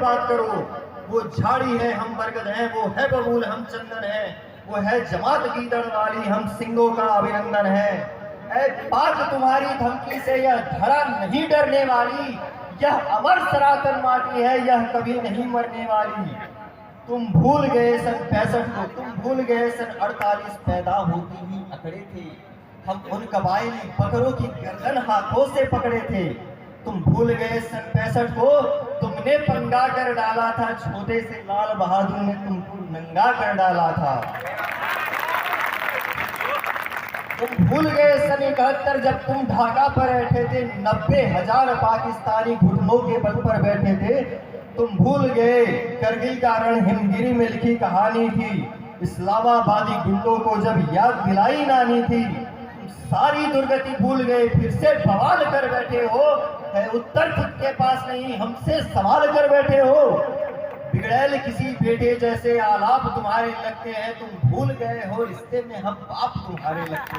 बात करो। वो झाड़ी है हम बरगद हैं, वो है बबूल हम चंदन है, वो है जमात गीदड़ वाली हम सिंगों का अभिनंदन है। ऐ पाक तुम्हारी धमकी से यह धरा नहीं डरने वाली, यह अमर सनातन माटी है, यह कभी नहीं मरने वाली। तुम भूल गए सन 65 को, तुम भूल गए सन 48 पैदा होती ही अकड़े थे हम उन कबायली बकरों की गर्दन हाथों से पकड़े थे। तुम भूल गए सन 65 को, तुमने पंगा कर डाला था, छोटे से लाल बहादुर ने तुमको नंगा कर डाला था। तुम भूल गए सन 71 जब तुम ढाका पर बैठे थे, 90,000 पाकिस्तानी घुटनों के बल पर बैठे थे। तुम भूल गए करगिल का रण हिमगिरी में लिखी कहानी थी, इस्लामाबादी गुंडों को जब याद दिलाई नानी थी। सारी दुर्गति भूल गए, फिर से बवाल कर बैठे हो, है उत्तर खुद के पास नहीं, हमसे सवाल कर बैठे हो। बिगड़ैल किसी बेटे जैसे आलाप तुम्हारे लगते हैं, तुम भूल गए हो रिश्ते में हम बाप तुम्हारे लगते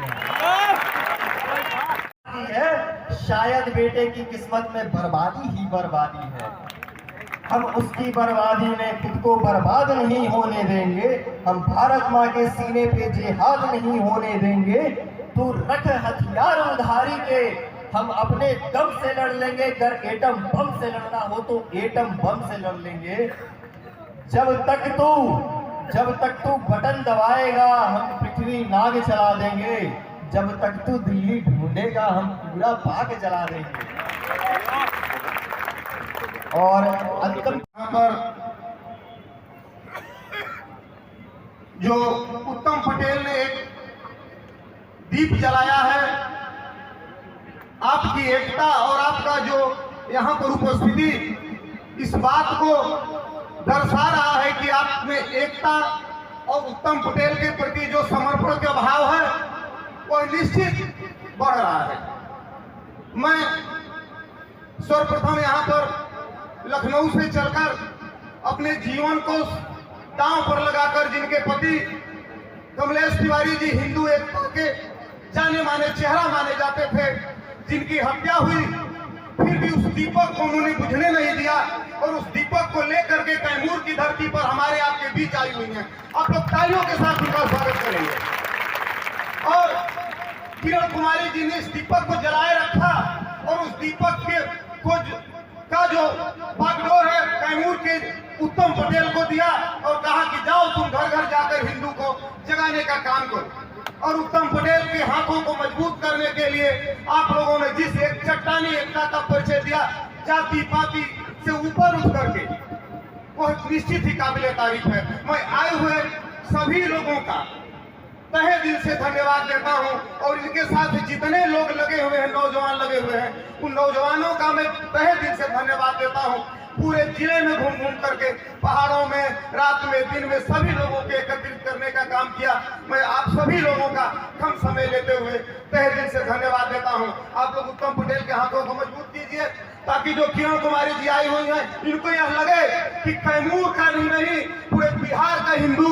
हैं। शायद बेटे की किस्मत में बर्बादी ही बर्बादी है, हम उसकी बर्बादी में खुद को बर्बाद नहीं होने देंगे। हम भारत माँ के सीने पे जिहाद नहीं होने देंगे। तू रख हथियार उधारी के, हम अपने दम से लड़ लेंगे। अगर एटम बम से लड़ना हो तो एटम बम से लड़ लेंगे। जब तक तू बटन दबाएगा हम पृथ्वी नाग चला देंगे। जब तक तू दिल्ली ढूंढेगा हम पूरा पाक जला देंगे। और अंतिम पर जो उत्तम पटेल ने एक दीप जलाया है, आपकी एकता और आपका जो यहाँ पर उपस्थिति इस बात को दर्शा रहा है कि आप में एकता और उत्तम पटेल के प्रति जो समर्पण का भाव है वह निश्चित बढ़ रहा है। मैं सर्वप्रथम यहाँ पर लखनऊ से चलकर अपने जीवन को दांव पर लगाकर, जिनके पति कमलेश तिवारी जी हिंदू एकता के जाने माने चेहरा माने जाते थे, जिनकी हत्या हुई, फिर भी उस दीपक को उन्होंने बुझने नहीं दिया और उस दीपक को लेकर के कैमूर की धरती पर हमारे आपके बीच आई हुई हैं। आप लोग तालियों के साथ उनका स्वागत करेंगे। और किरण कुमारी जी ने इस दीपक को जलाए रखा और उस दीपक का जो बागडोर है कैमूर के उत्तम पटेल को दिया और कहा कि जाओ तुम घर घर जाकर हिंदू को जगाने का काम करो। और उत्तम पटेल के हाथों को मजबूत करने के लिए आप लोगों ने जिस एक चट्टानी एकता का परिचय दिया, जाति पाति से ऊपर उठ करके, वह निश्चित ही काबिले तारीफ है। मैं आए हुए सभी लोगों का तहे दिल से धन्यवाद देता हूं और इनके साथ जितने लोग लगे हुए हैं, नौजवान लगे हुए हैं, उन नौजवानों का मैं तहे दिल से धन्यवाद देता हूं। पूरे जिले में घूम घूम करके, पहाड़ों में, रात में, दिन में सभी लोगों को एकत्रित करने का काम किया। मैं आप सभी लोगों का कम समय लेते हुए तहे दिल से धन्यवाद देता हूं। आप लोग उत्तम पटेल के हाथों को मजबूत कीजिए ताकि जो किरण कुमारी जी आई हुई हैं, इनको यह लगे कि कैमूर का नहीं पूरे बिहार का हिंदू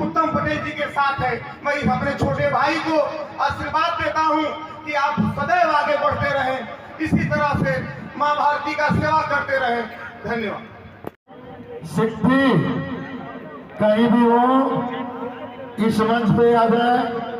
उत्तम पटेल जी के साथ है। मैं अपने छोटे भाई को आशीर्वाद देता हूं कि आप सदैव आगे बढ़ते रहें, इसी तरह से मां भारती का सेवा करते रहें। धन्यवाद। सिद्धि कहीं भी हो इस मंच पे आ जाए।